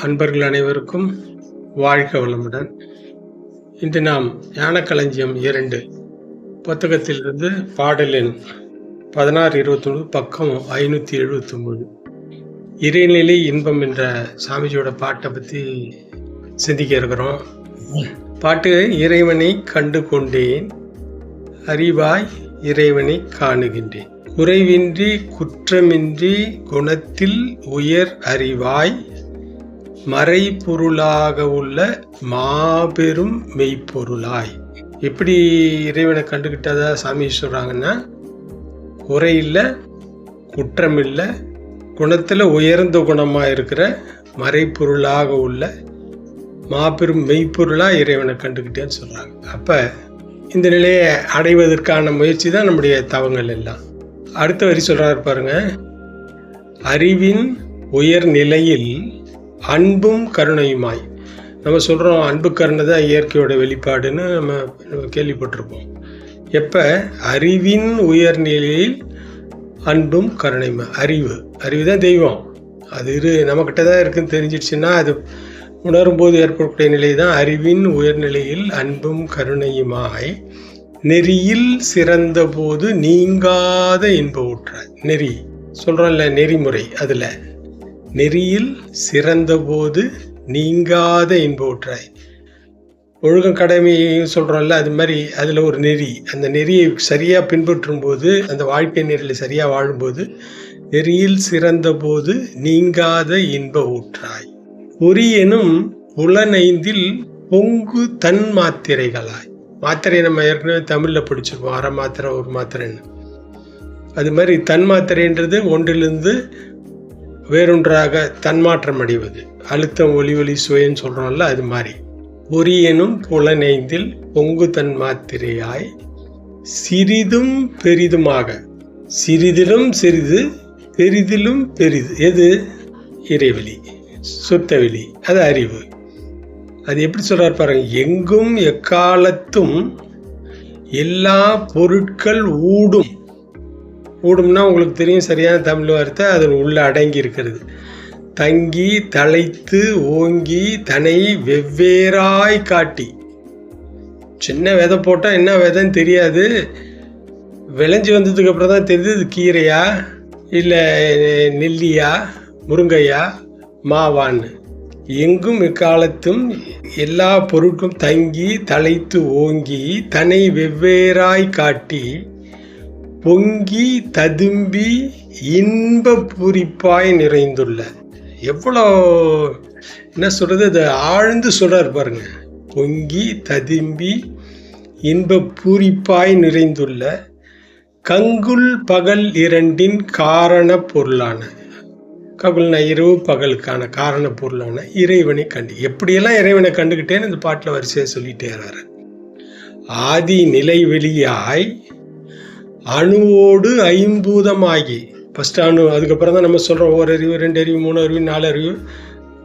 அன்பர்கள் அனைவருக்கும் வாழ்க வளமுடன். இன்று நாம் ஞானக்களஞ்சியம் 2 புத்தகத்திலிருந்து பாடல் எண் 1629 பக்கம் 579 இறைநிலை இன்பம் என்ற சாமிஜியோட பாட்டை பற்றி சிந்திக்க இருக்கிறோம். பாட்டு: இறைவனை கண்டு கொண்டேன், அறிவாய் இறைவனை காணுகின்றேன், குறைவின்றி குற்றமின்றி குணத்தில் உயர் அறிவாய் மறைபொருளாக உள்ள மாபெரும் மெய்ப்பொருளாய். எப்படி இறைவனை கண்டுகிட்டதா சாமி சொல்றாங்கன்னா, குறை இல்லை, குற்றம் இல்லை, குணத்தில் உயர்ந்த குணமாக இருக்கிற மறைப்பொருளாக உள்ள மாபெரும் மெய்ப்பொருளாக இறைவனை கண்டுக்கிட்டேன்னு சொல்கிறாங்க. அப்போ இந்த நிலையை அடைவதற்கான முயற்சி தான் நம்முடைய தவங்கள் எல்லாம். அடுத்த வரி சொல்கிறாரு பாருங்க: அறிவின் உயர் நிலையில் அன்பும் கருணையுமாய். நம்ம சொல்கிறோம் அன்பு கருணை தான் இயற்கையோட வெளிப்பாடுன்னு நம்ம கேள்விப்பட்டிருப்போம். எப்போ அறிவின் உயர்நிலையில் அன்பும் கருணையுமாய். அறிவு தான் தெய்வம், அது நம்மக்கிட்ட தான் இருக்குன்னு தெரிஞ்சிடுச்சுன்னா அது உணரும்போது ஏற்படக்கூடிய நிலை தான் அறிவின் உயர்நிலையில் அன்பும் கருணையுமாய் நெறியில் சிறந்த போது நீங்காத இன்ப ஊற்றாய். நெறி சொல்கிறோம்ல, நெறிமுறை, அதில் நெறியில் சிறந்த போது நீங்காத இன்ப ஊற்றாய். ஒழுக்கம் கடமையும் சொல்கிறோம்ல, அது மாதிரி அதில் ஒரு நெறி, அந்த நெறியை சரியாக பின்பற்றும் போது, அந்த வாழ்க்கை நெறியில் சரியாக வாழும்போது நெறியில் சிறந்த போது நீங்காத இன்ப ஊற்றாய். பொறியெனும் புலனைந்தில் பொங்கு தன் மாத்திரைகளாய். மாத்திரை நம்ம ஏற்கனவே தமிழில் படிச்சிருக்கோம், அரை மாத்திரை ஒரு மாத்திரைன்னு. அது மாதிரி தன் மாத்திரைன்றது ஒன்றிலிருந்து வேறொன்றாக தன்மாற்றம் அடைவது, அழுத்தம் ஒலி சுயன்னு சொல்கிறோம்ல, அது மாதிரி. பொறியெனும் புலனைந்தில் பொங்கு தன் மாத்திரையாய் சிறிதும் பெரிதுமாக. சிறிதிலும் சிறிது, பெரிதிலும் பெரிது. எது? இறைவெளி, சுத்தவெளி, அது அறிவு. அது எப்படி சொல்றாரு பாருங்க: எங்கும் எக்காலத்தும் எல்லா பொருட்கள் ஊடும். ஊடும்னா உங்களுக்கு தெரியும், சரியான தமிழ் வார்த்தை, அதில் உள்ள அடங்கி இருக்கிறது. தங்கி தழைத்து ஓங்கி தன்னை வெவ்வேறாய் காட்டி. சின்ன விதை போட்டால் என்ன விதைன்னு தெரியாது, விளைஞ்சி வந்ததுக்கு அப்புறம் தான் தெரியுது இது கீரையா இல்லை நெல்லியா முருங்கையா மாவான்னு. எங்கும் எக்காலத்தும் எல்லா பொருட்களும் தங்கி தழைத்து ஓங்கி தன்னை வெவ்வேறாய் காட்டி பொங்கி ததும்பி இன்ப பூரிப்பாய் நிறைந்துள்ள. எவ்வளோ என்ன சொல்கிறது, அதை ஆழ்ந்து சொல்கிறார் பாருங்க. பொங்கி ததும்பி இன்ப பூரிப்பாய் நிறைந்துள்ள கங்குல் பகல் இரண்டின் காரண பொருளான. ககுல்னா இரவு, பகலுக்கான காரண பொருளான இறைவனை கண்டு. எப்படியெல்லாம் இறைவனை கண்டுக்கிட்டேன்னு இந்த பாட்டில் வரிசையாக சொல்லிட்டே வர்றாரு. ஆதி நிலை வெளியாய் அணுவோடு ஐம்பூதமாகி. ஃபஸ்ட் அணு, அதுக்கப்புறம் தான் நம்ம சொல்கிறோம் ஒரு அறிவு, 2 அறிவு, 3 அறிவு, 4 அறிவு,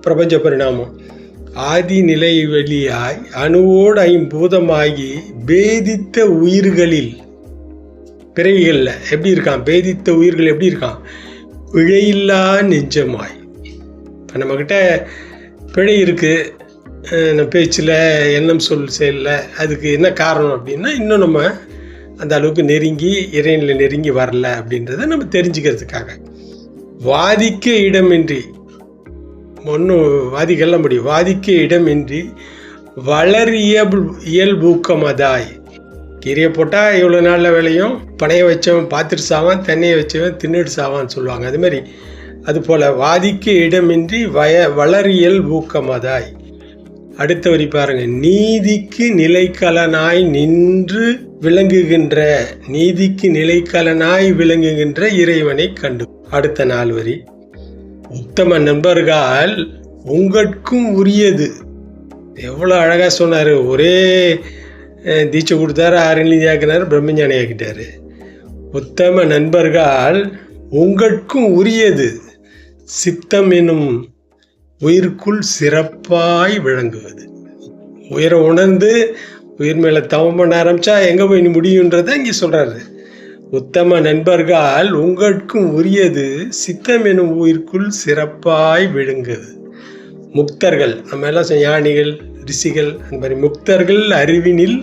பிரபஞ்ச பரிணாமம். ஆதி நிலை வெளியாய் அணுவோடு ஐம்பூதமாகி பேதித்த உயிர்களில், பிறவிகளில் எப்படி இருக்கான், பேதித்த உயிர்கள் எப்படி இருக்கான், பிழையில்லா நெஞ்சமாய். இப்போ நம்மக்கிட்ட பிழை இருக்குது, பேச்சில், எண்ணம், சொல், செயலில். அதுக்கு என்ன காரணம் அப்படின்னா, இன்னும் நம்ம அந்த அளவுக்கு நெருங்கி இறைநிலை நெருங்கி வரல அப்படின்றத நம்ம தெரிஞ்சுக்கிறதுக்காக. வாதிக்க இடமின்றி, ஒன்றும் வாதிக்கலாம் முடியும், வாதிக்க இடமின்றி வளர் இயல்பூக்கமதாய். கீரையை போட்டால் இவ்வளோ நாளில் விளையும், பனையை வச்சவன் பார்த்துட்டு சாவான், தென்னையை வச்சவன் தின்னுட்டு சாவான்னு சொல்லுவாங்க. அது மாதிரி அதுபோல் வாதிக்க இடமின்றி வளரியல் ஊக்கமதாய். அடுத்த வரி பாருங்க: நீதிக்கு நிலைக்கலனாய் நின்று விளங்குகின்ற, நீதிக்கு நிலைக்கலனாய் விளங்குகின்ற இறைவனை கண்டு. அடுத்த 4 வரி: உத்தம நண்பர்கள் உங்களுக்கும் உரியது. எவ்வளோ அழகாக சொன்னார். ஒரே தீட்சை கொடுத்தாரு, ஆரண்ய ஆக்கினார், பிரம்மஞானி ஆக்கிட்டாரு. உத்தம நண்பர்கள் உங்களுக்கும் உரியது சித்தம் எனும் உயிருக்குள் சிறப்பாய் விளங்குவது. உயர உணர்ந்து உயிர் மேலே தவம் பண்ண ஆரம்பித்தா எங்கே போய் முடியுன்றதை இங்கே சொல்கிறாரு. உத்தம நண்பர்கள் உங்களுக்கும் உரியது சித்தம் எனும் உயிர்க்குள் சிறப்பாய் விழுங்குது. முக்தர்கள், நம்ம எல்லாம் ஞானிகள், ரிஷிகள், அந்த மாதிரி முக்தர்கள் அறிவினில்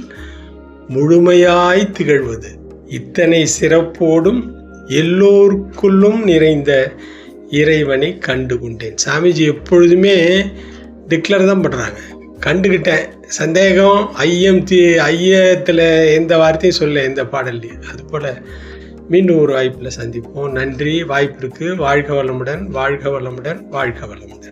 முழுமையாய் திகழ்வது. இத்தனை சிறப்போடும் எல்லோருக்குள்ளும் நிறைந்த இறைவனை கண்டு கொண்டேன். சாமிஜி எப்பொழுதுமே டிக்ளேர் தான் பண்ணுறாங்க, கண்டுக்கிட்டேன். சந்தேகம், ஐயத்தில் எந்த வார்த்தையும் சொல்ல எந்த பாடல்லையும். அதுபோல் மீண்டும் ஒரு வாய்ப்பில் சந்திப்போம். நன்றி. வாய்ப்பிற்கு வாழ்க வளமுடன், வாழ்க வளமுடன், வாழ்க வளமுடன்.